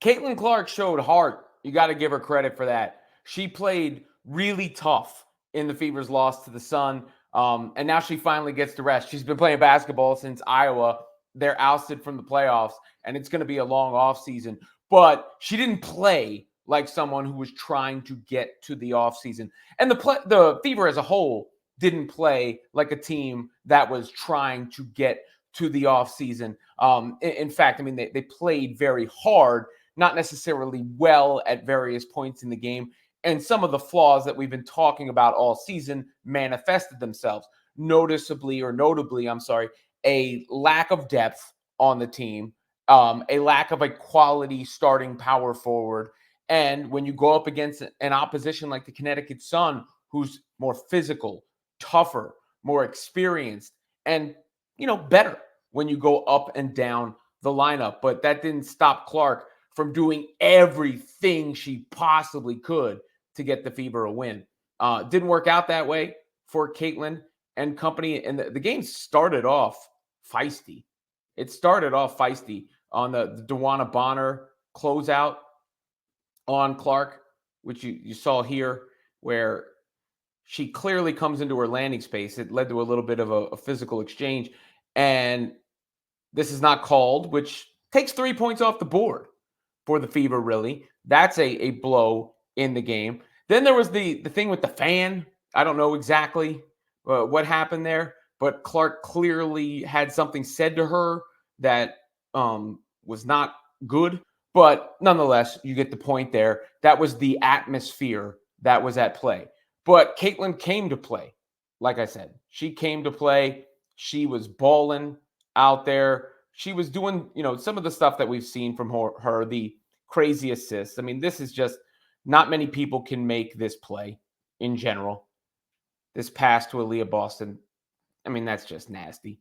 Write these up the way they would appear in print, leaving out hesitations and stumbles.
Caitlin Clark showed heart. You got to give her credit for that. She played really tough in the Fever's loss to the Sun, and now she finally gets to rest. She's been playing basketball since Iowa. They're ousted from the playoffs, and it's going to be a long offseason. But she didn't play like someone who was trying to get to the offseason. And the Fever as a whole didn't play like a team that was trying to get to the offseason. In fact, I mean, they played very hard, not necessarily well at various points in the game. And some of the flaws that we've been talking about all season manifested themselves. Notably, a lack of depth on the team, a lack of a quality starting power forward. And when you go up against an opposition like the Connecticut Sun, who's more physical, tougher, more experienced, and, better when you go up and down the lineup. But that didn't stop Clark from doing everything she possibly could to get the Fever a win. Didn't work out that way for Caitlin and company. And the game started off feisty. It started off feisty on the Dewana Bonner closeout on Clark, which you saw here, where she clearly comes into her landing space. It led to a little bit of a physical exchange. And this is not called, which takes 3 points off the board for the Fever, really. That's a blow in the game. Then there was the thing with the fan. I don't know exactly what happened there, but Clark clearly had something said to her that was not good. But nonetheless, you get the point there. That was the atmosphere that was at play. But Caitlin came to play. Like I said, she came to play. She was balling out there. She was doing, some of the stuff that we've seen from her, the crazy assists. I mean, this is just not many people can make this play in general. This pass to Aaliyah Boston, I mean, that's just nasty.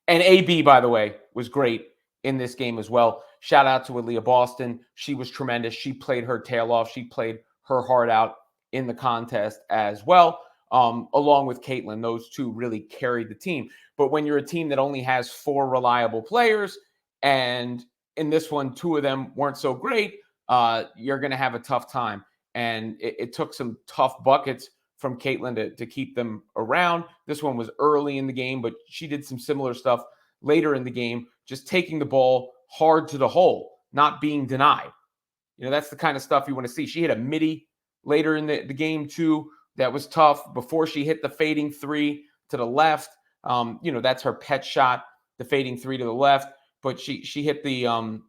And AB, by the way, was great in this game as well. Shout out to Aaliyah Boston. She was tremendous. She played her tail off. She played her heart out in the contest as well, along with Caitlin. Those two really carried the team. But when you're a team that only has 4 reliable players, and in this one, 2 of them weren't so great, you're going to have a tough time. And it took some tough buckets from Caitlin to keep them around. This one was early in the game, but she did some similar stuff later in the game, just taking the ball hard to the hole, not being denied. That's the kind of stuff you want to see. She hit a midi later in the game, too. That was tough before she hit the fading 3 to the left. That's her pet shot, the fading 3 to the left. But she hit the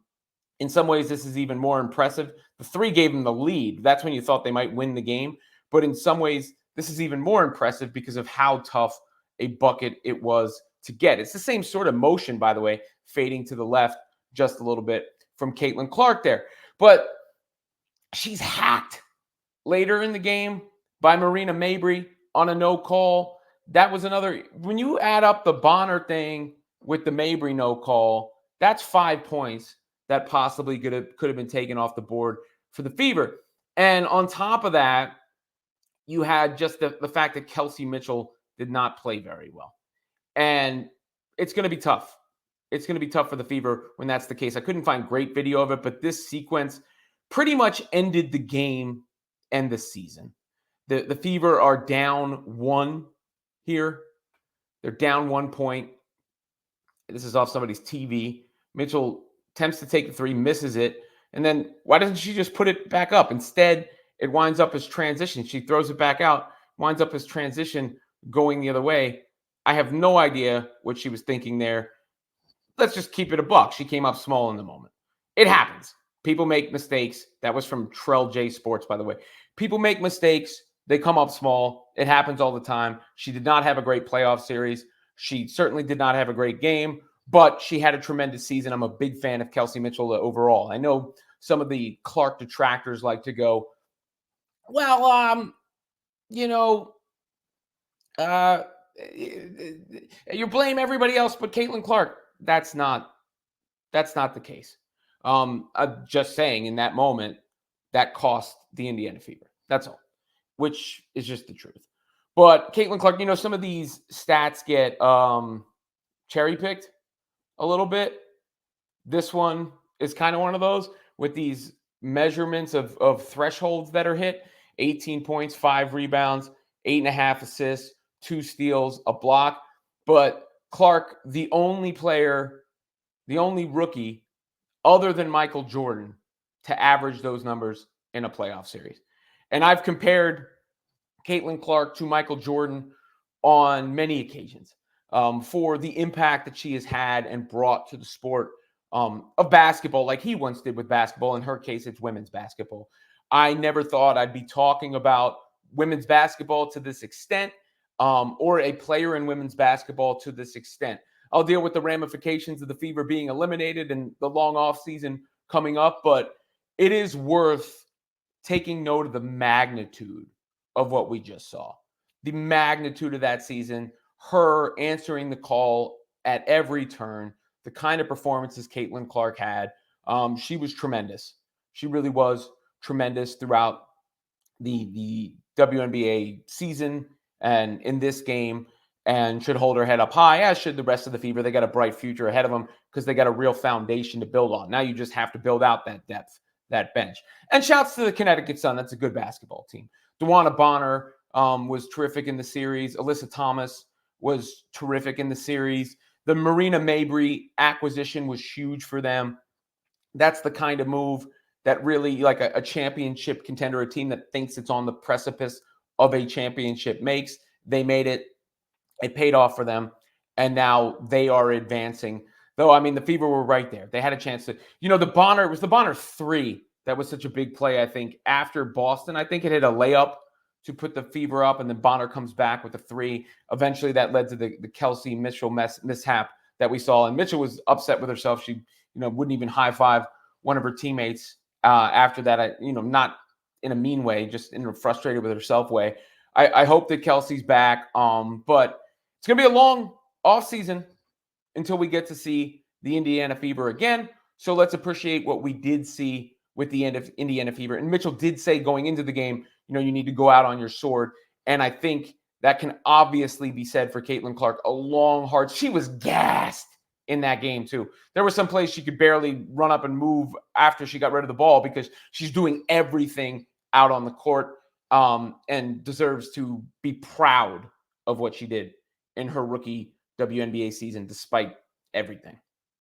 in some ways, this is even more impressive. The 3 gave them the lead. That's when you thought they might win the game. But in some ways, this is even more impressive because of how tough a bucket it was to get. It's the same sort of motion, by the way, fading to the left just a little bit from Caitlin Clark there. But she's hacked later in the game by Marina Mabry on a no call. That was another. When you add up the Bonner thing with the Mabry no call, that's 5 points that possibly could have been taken off the board for the Fever. And on top of that, you had just the fact that Kelsey Mitchell did not play very well. And it's going to be tough. It's going to be tough for the Fever when that's the case. I couldn't find great video of it, but this sequence pretty much ended the game and the season. The Fever are down 1 here. They're down 1 point. This is off somebody's TV. Mitchell attempts to take the 3, misses it. And then why doesn't she just put it back up? Instead, it winds up as transition. She throws it back out, winds up as transition going the other way. I have no idea what she was thinking there. Let's just keep it a buck. She came up small in the moment. It happens. People make mistakes. That was from Trell J Sports, by the way. People make mistakes. They come up small. It happens all the time. She did not have a great playoff series. She certainly did not have a great game, but she had a tremendous season. I'm a big fan of Kelsey Mitchell overall. I know some of the Clark detractors like to go, well, you blame everybody else but Caitlin Clark. That's not the case. I'm just saying in that moment, that cost the Indiana Fever. That's all, which is just the truth. But Caitlin Clark, some of these stats get cherry-picked a little bit. This one is kind of one of those. with these measurements of thresholds that are hit: 18 points, 5 rebounds, 8.5 assists, 2 steals, a block. But Clark, the only rookie other than Michael Jordan to average those numbers in a playoff series. And I've compared Caitlin Clark to Michael Jordan on many occasions for the impact that she has had and brought to the sport of basketball, like he once did with basketball. In her case, it's women's basketball. I never thought I'd be talking about women's basketball to this extent, or a player in women's basketball to this extent. I'll deal with the ramifications of the Fever being eliminated and the long off season coming up, but it is worth taking note of the magnitude of what we just saw. The magnitude of that season, her answering the call at every turn, the kind of performances Caitlin Clark had. She was tremendous. She really was tremendous throughout the WNBA season and in this game, and should hold her head up high, as should the rest of the Fever. They got a bright future ahead of them because they got a real foundation to build on. Now you just have to build out that depth, that bench. And shouts to the Connecticut Sun. That's a good basketball team. DeWanna Bonner was terrific in the series. Alyssa Thomas was terrific in the series. The Marina Mabrey acquisition was huge for them. That's the kind of move that really, like a championship contender, a team that thinks it's on the precipice of a championship makes. They made it. It paid off for them. And now they are advancing. Though, I mean, the Fever were right there. They had a chance to, it was the Bonner 3 that was such a big play, I think, after Boston. I think it hit a layup to put the Fever up, and then Bonner comes back with a 3. Eventually, that led to the Kelsey Mitchell mishap that we saw. And Mitchell was upset with herself. She, wouldn't even high-five one of her teammates after that. Not in a mean way, just in a frustrated with herself way. I hope that Kelsey's back, but it's going to be a long offseason until we get to see the Indiana Fever again. So let's appreciate what we did see with the end of Indiana Fever. And Mitchell did say going into the game, you need to go out on your sword. And I think that can obviously be said for Caitlin Clark. A long, hard, she was gassed in that game too. There were some plays she could barely run up and move after she got rid of the ball because she's doing everything out on the court, and deserves to be proud of what she did in her rookie WNBA season, despite everything.